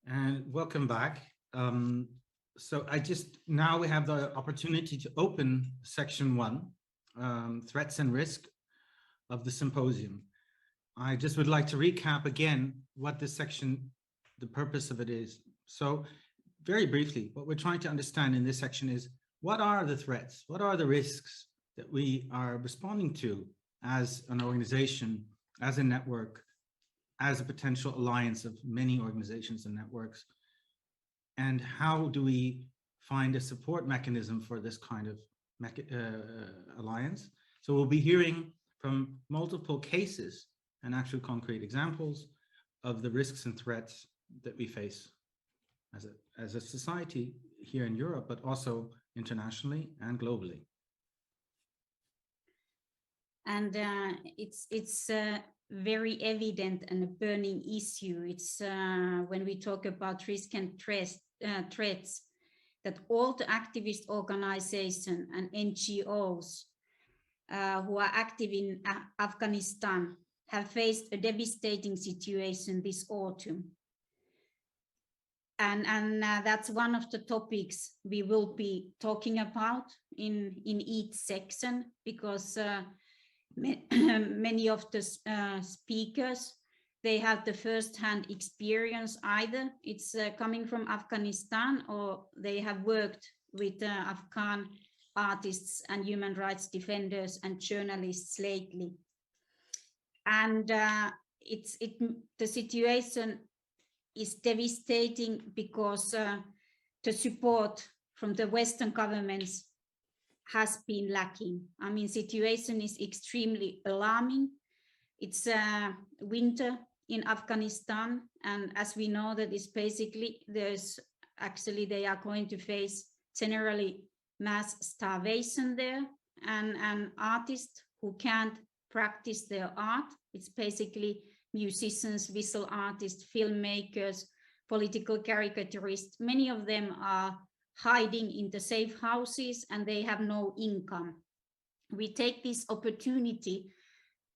And welcome back. So now we have the opportunity to open section one, threats and risk of the symposium. I just would like to recap again what this section, the purpose of it is. So very briefly, what we're trying to understand in this section is what are the threats? What are the risks that we are responding to as an organization, as a network, as a potential alliance of many organizations and networks? And how do we find a support mechanism for this kind of alliance? So we'll be hearing from multiple cases and actual concrete examples of the risks and threats that we face as a society here in Europe, but also internationally and globally. And it's very evident and a burning issue. It's when we talk about risk and threats, that all the activist organizations and NGOs who are active in Afghanistan have faced a devastating situation this autumn. And that's one of the topics we will be talking about in each section, because many of the speakers, they have the first-hand experience. Either it's coming from Afghanistan, or they have worked with Afghan artists and human rights defenders and journalists lately. And the situation is devastating because the support from the Western governments has been lacking. I mean, situation is extremely alarming. It's winter in Afghanistan, and as we know, that is basically they are going to face generally mass starvation there, and artists who can't practice their art. It's basically musicians, visual artists, filmmakers, political caricaturists. Many of them are hiding in the safe houses and they have no income. We take this opportunity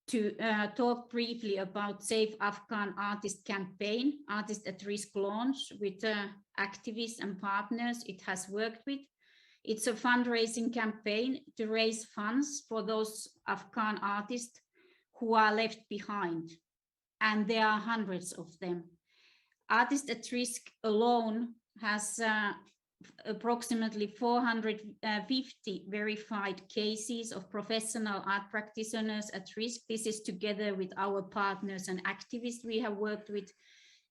to talk briefly about Safe Afghan Artist campaign, Artist at Risk launch with activists and partners it has worked with. It's a fundraising campaign to raise funds for those Afghan artists who are left behind. And there are hundreds of them. Artist at Risk alone has approximately 450 verified cases of professional art practitioners at risk. This is together with our partners and activists we have worked with.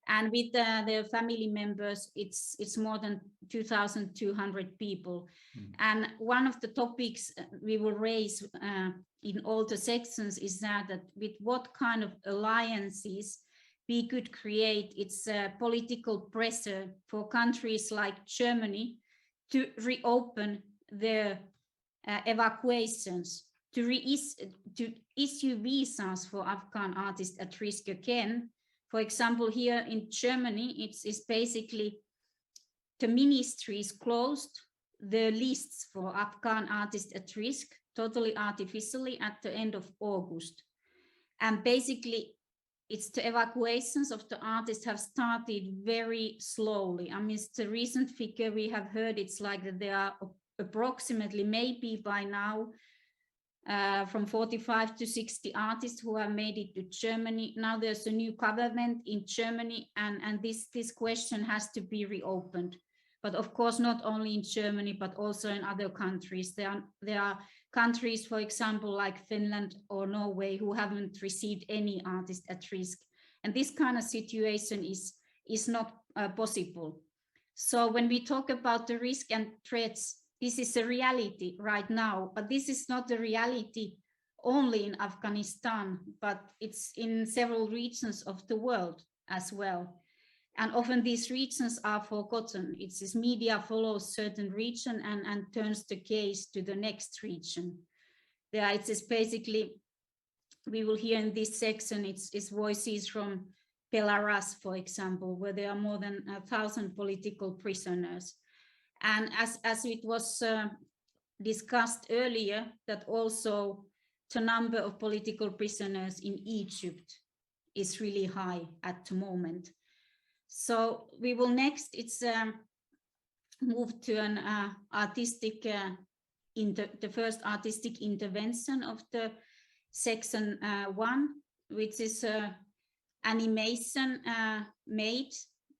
And with their family members, it's more than 2,200 people. And one of the topics we will raise in all the sections is that with what kind of alliances we could create, it's political pressure for countries like Germany to reopen their evacuations, to issue visas for Afghan artists at risk again. For example, here in Germany, it's basically the ministry is closed the lists for Afghan artists at risk totally artificially at the end of August. And basically, it's the evacuations of the artists have started very slowly. I mean, it's the recent figure we have heard, it's like that there are approximately, maybe by now, from 45 to 60 artists who have made it to Germany. Now there's a new government in Germany, and this question has to be reopened. But of course, not only in Germany, but also in other countries. There are countries, for example, like Finland or Norway, who haven't received any artist at risk. And this kind of situation is not possible. So when we talk about the risk and threats, this is a reality right now, but this is not the reality only in Afghanistan, but it's in several regions of the world as well. And often these regions are forgotten. It's this media follows certain region and turns the case to the next region. There it's basically, we will hear in this section, it's voices from Belarus, for example, where there are more than 1,000 political prisoners. And as it was discussed earlier, that also the number of political prisoners in Egypt is really high at the moment. So we will next, it's move to an artistic, the first artistic intervention of the section 1, which is animation made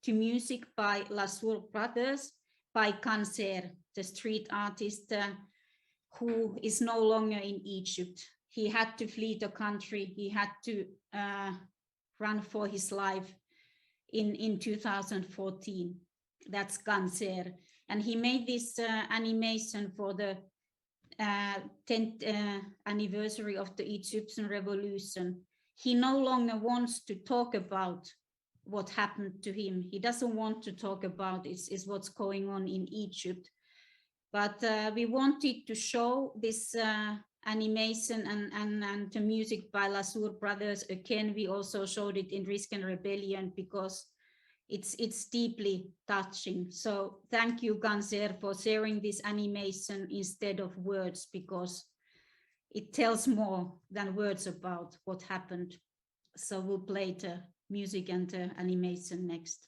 to music by Lasur Brothers by Cancer, the street artist who is no longer in Egypt. He had to flee the country. He had to run for his life in 2014. That's Cancer. And he made this animation for the 10th anniversary of the Egyptian revolution. He no longer wants to talk about what happened to him. He doesn't want to talk about is what's going on in Egypt. But we wanted to show this animation and the music by Lasur Brothers again. We also showed it in Risk and Rebellion because it's deeply touching. So thank you, Cancer, for sharing this animation instead of words, because it tells more than words about what happened. So we'll play the music and the animation next.